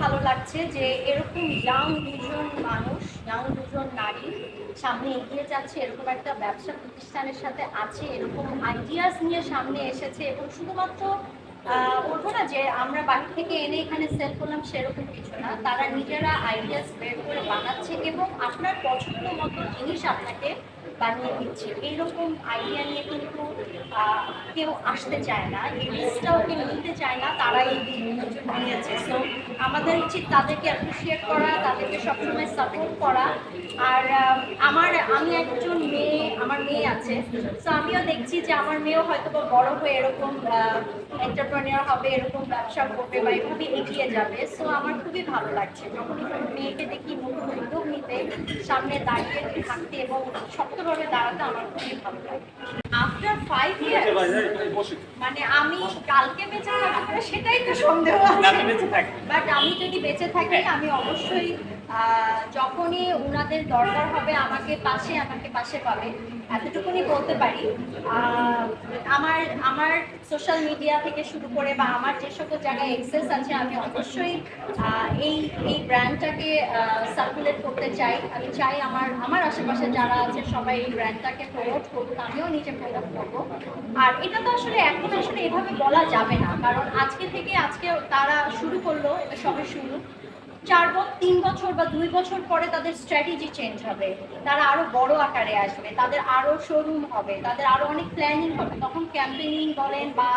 ভালো লাগছে যে এরকম দুজন মানুষ, দুজন নারী সামনে এগিয়ে যাচ্ছে, এরকম একটা ব্যবসা প্রতিষ্ঠানের সাথে আছে, এরকম আইডিয়াস নিয়ে সামনে এসেছে এবং শুধুমাত্র বলবো না যে আমরা বাড়ি থেকে এনে এখানে সেল করলাম সেরকম কিছু না, তারা নিজেরা আইডিয়াস বের করে বানাচ্ছে এবং আপনার পছন্দ মতো জিনিস আপনাকে বানিয়ে দিচ্ছে। এইরকম আইডিয়া নিয়ে কিন্তু কেউ আসতে চায় না, এই রিস্কটাও কেউ নিতে চায় না, তারা এই নিয়েছে। সো আমাদের উচিত তাদেরকে অ্যাপ্রিসিয়েট করা, তাদেরকে সবসময় সাপোর্ট করা। আর আমি একজন মেয়ে, আমার মেয়ে আছে, সো আমিও দেখছি যে আমার মেয়েও হয়তো বড় হয়ে এরকম এন্টারপ্রেনিয়র হবে, এরকম ব্যবসা করবে বা এভাবে এগিয়ে যাবে। সো আমার খুবই ভালো লাগছে যখন মেয়েকে দেখি নতুন উদ্যোগ নিতে, সামনে দাঁড়িয়ে থাকতে এবং শক্তভাবে দাঁড়াতে আমার খুবই ভালো লাগে। আফটার 5 ইয়ার্স মানে আমি কালকে বেঁচে থাকবো সেটাই তো সন্দেহ আছে, বাট আমি যদি বেঁচে থাকি আমি অবশ্যই যখনই ওনাদের দরকার হবে আমাকে পাশে পাবে, এতটুকুনি বলতে পারি। আমার সোশ্যাল মিডিয়া থেকে শুরু করে বা আমার যে সকল জায়গায় অ্যাক্সেস আছে আমি অবশ্যই এই ব্র্যান্ডটাকে সার্কুলেট করতে চাই। আমি চাই আমার আশেপাশে যারা আছে সবাই এই ব্র্যান্ডটাকে প্রমোট করুক, আমিও নিজে প্রমোট করবো। আর এটা তো আসলে এখন এভাবে বলা যাবে না, কারণ আজকে তারা শুরু করলো, এটা সবে শুরু। 3 বছর বা 2 বছর পরে তাদের স্ট্র্যাটেজি চেঞ্জ হবে, তারা আরো বড় আকারে আসবে, তাদের আরো শোরুম হবে, তাদের আরো অনেক প্ল্যানিং হবে। তখন ক্যাম্পেইনিং বলেন বা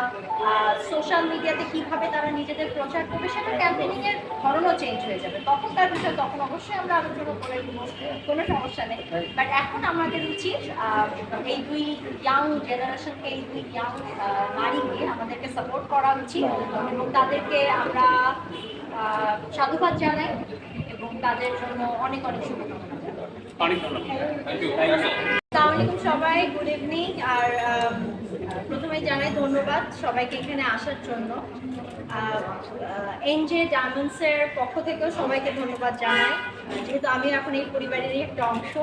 সোশ্যাল মিডিয়াতে কিভাবে তারা নিজেদের প্রচার করবে, সেটা ক্যাম্পেইনিং এর ধরনও চেঞ্জ হয়ে যাবে। তখনকার বিষয়ে তখন অবশ্যই আমরা আলোচনা করে দেবো, কোনো সমস্যা নেই। বাট এখন আমাদের উচিত এই দুই ইয়াং জেনারেশনকে, এই দুই ইয়াং নারীকে আমাদেরকে সাপোর্ট করা উচিত এবং তাদেরকে আমরা সাধুবাদ জানাই এবং তাদের জন্য অনেক শুভকামনা জানাই। আসসালামু আলাইকুম সবাই, গুড ইভিনিং। আর প্রথমে জানাই ধন্যবাদ সবাইকে এখানে আসার জন্য। এনজে ডায়মন্ডসের পক্ষ থেকেও সবাইকে ধন্যবাদ জানাই, যেহেতু আমি এখন এই পরিবারেরই একটা অংশ।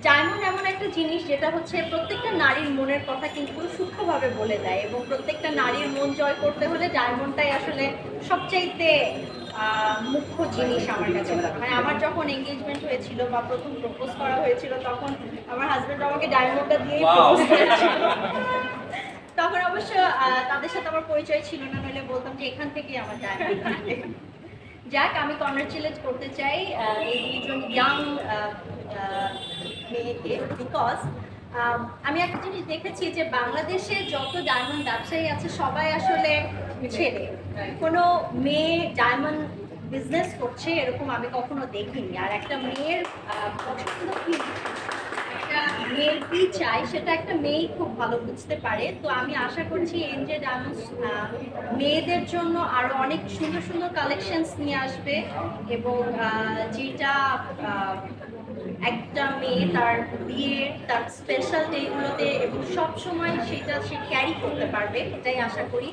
ডায়মন্ড এমন একটা জিনিস যেটা হচ্ছে প্রত্যেকটা নারীর মনের কথা কিন্তু সূক্ষ্মভাবে বলে দেয় এবং প্রত্যেকটা নারীর মন জয় করতে হলে ডায়মন্ডটাই আসলে সবচাইতে মুখ্য জিনিস আমার কাছে। মানে আমার যখন এঙ্গেজমেন্ট হয়েছিল বা প্রথম প্রপোজ করা হয়েছিল তখন আমার হাজব্যান্ড আমাকে ডায়মন্ডটা দিয়েই প্রপোজ করেছিল। তখন অবশ্য তাদের সাথে আমার পরিচয় ছিল না, নইলে বলতাম যে এখান থেকেই আমার ডায়মন্ড। যাক, আমি কংগ্রাচুলেট করতে চাই এই দুইজন ইয়াং মেয়েকে, বিকজ আমি একটা জিনিস দেখেছি যে বাংলাদেশে যত ডায়মন্ড ব্যবসায়ী আছে সবাই আসলে ছেলে। কোনো মেয়ে ডায়মন্ড বিজনেস করছে এরকম আমি কখনো দেখিনি। আর একটা মেয়ের পছন্দ কি, একটা মেয়ের কি চাই, সেটা একটা মেয়েই খুব ভালো বুঝতে পারে। তো আমি আশা করছি এনজে ডায়মন্ডস মেয়েদের জন্য আরো অনেক সুন্দর সুন্দর কালেকশনস নিয়ে আসবে এবং যেটা একটা মেয়ে তার বিয়ের, তার স্পেশাল ডেগুলোতে এবং সব সময় সেটা সে ক্যারি করতে পারবে, এটাই আশা করি।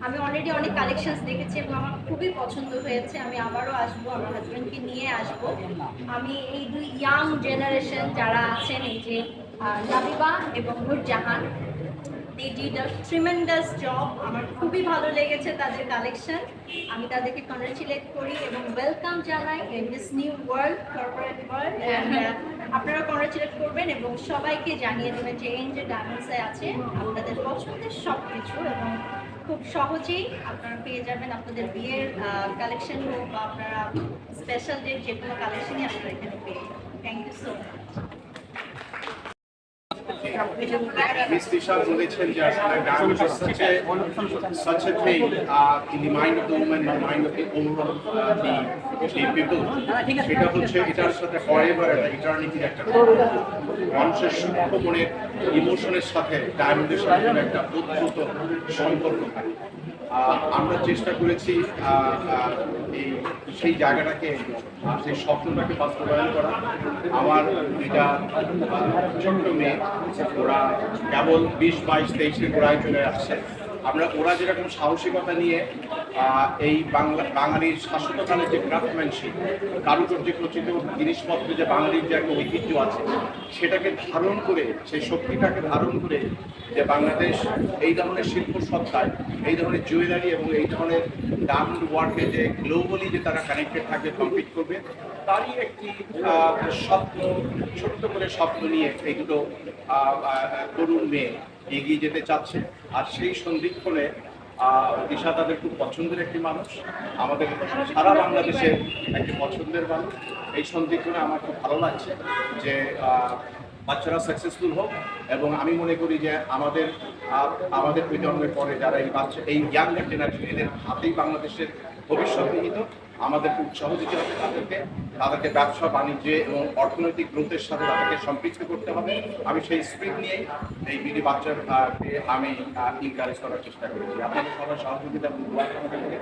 আমি অলরেডি অনেক কালেকশনস দেখেছি এবং আমার খুবই পছন্দ হয়েছে। আমি আবারও আসবো, আমার হাজব্যান্ডকে নিয়ে আসবো। আমি এই দুই ইয়াং জেনারেশন যারা আছেন, এই যে নাবিবা এবং Nurjahan, they did a tremendous job. আমার খুবই ভালো লেগেছে তাদের কালেকশন। আমি তাদেরকে কংগ্রাচুলেট করি এবং ওয়েলকাম জানাই in this new world, corporate world. আপনারা কংগ্রাচুলেট করবেন এবং সবাইকে জানিয়ে দেবেন যে এনজে ডায়মন্ডসে আছে আপনাদের পছন্দের সব কিছু এবং খুব সহজেই আপনারা পেয়ে যাবেন আপনাদের বিয়ের কালেকশন হোক বা আপনারা স্পেশাল ডে যে কোনো কালেকশনই আপনারা এখানে পেয়ে যাবেন। Thank you so much. Ms. Tisha বলেছেন যে আসলে diamond is such a thing in the mind of the woman, the mind of the overall the people. সেটা হচ্ছে এটার সাথে forever eternity একটা মানুষের সূক্ষ্ম মনের ইমোশনের সাথে ডায়মন্ডের সাথে একটা অদ্ভুত সম্পর্ক থাকে। আমরা চেষ্টা করেছি সেই জায়গাটাকে, সেই স্বপ্নটাকে বাস্তবায়ন করা। আমার এটা ছোট্ট মেয়ে, ওরা কেবল 20, 22, 23 গোড়ায় চলে আসছে আমরা ওরা যেরকম সাহসিকতা নিয়ে এই বাঙালির শাশ্বতকালের যে ক্রাফটম্যানশিপ, কারুকার্য খচিত জিনিসপত্রে যে বাঙালির যে একটা ঐতিহ্য আছে, সেটাকে ধারণ করে, সেই শক্তিটাকে ধারণ করে যে বাংলাদেশ এই ধরনের শিল্প সত্তায়, এই ধরনের জুয়েলারি এবং এই ধরনের ডায়মন্ড ওয়ার্কে যে গ্লোবালি যে তারা কানেক্টেড থাকবে, কমপ্লিট করবে, তারই একটি স্বপ্ন, ছোট্ট করে স্বপ্ন নিয়ে এই দুটো তরুণ মেয়ে এগিয়ে যেতে চাচ্ছে। আর সেই সন্ধিক্ষণে দিশা তাদের খুব পছন্দের একটি মানুষ, আমাদের সারা বাংলাদেশের একটি পছন্দের মানুষ। এই সন্ধিক্ষণে আমার খুব ভালো লাগছে যে বাচ্চারা সাকসেসফুল হোক, এবং আমি মনে করি যে আমাদের প্রজন্মের পরে যারা এই ইয়াঙ্গার জেনারেশন, এদের হাতেই বাংলাদেশের ভবিষ্যৎ নিহিত। আমাদেরকে উৎসাহ দিতে হবে, তাদেরকে ব্যবসা বাণিজ্যে এবং অর্থনৈতিক গ্রোথের সাথে তাদেরকে সম্পৃক্ত করতে হবে। আমি সেই স্পিরিট নিয়েই এই বিডি বাচ্চাকে আমি এনকারেজ করার চেষ্টা করেছি। আপনাদের সবার সহযোগিতা এবং দোয়া কামনা করে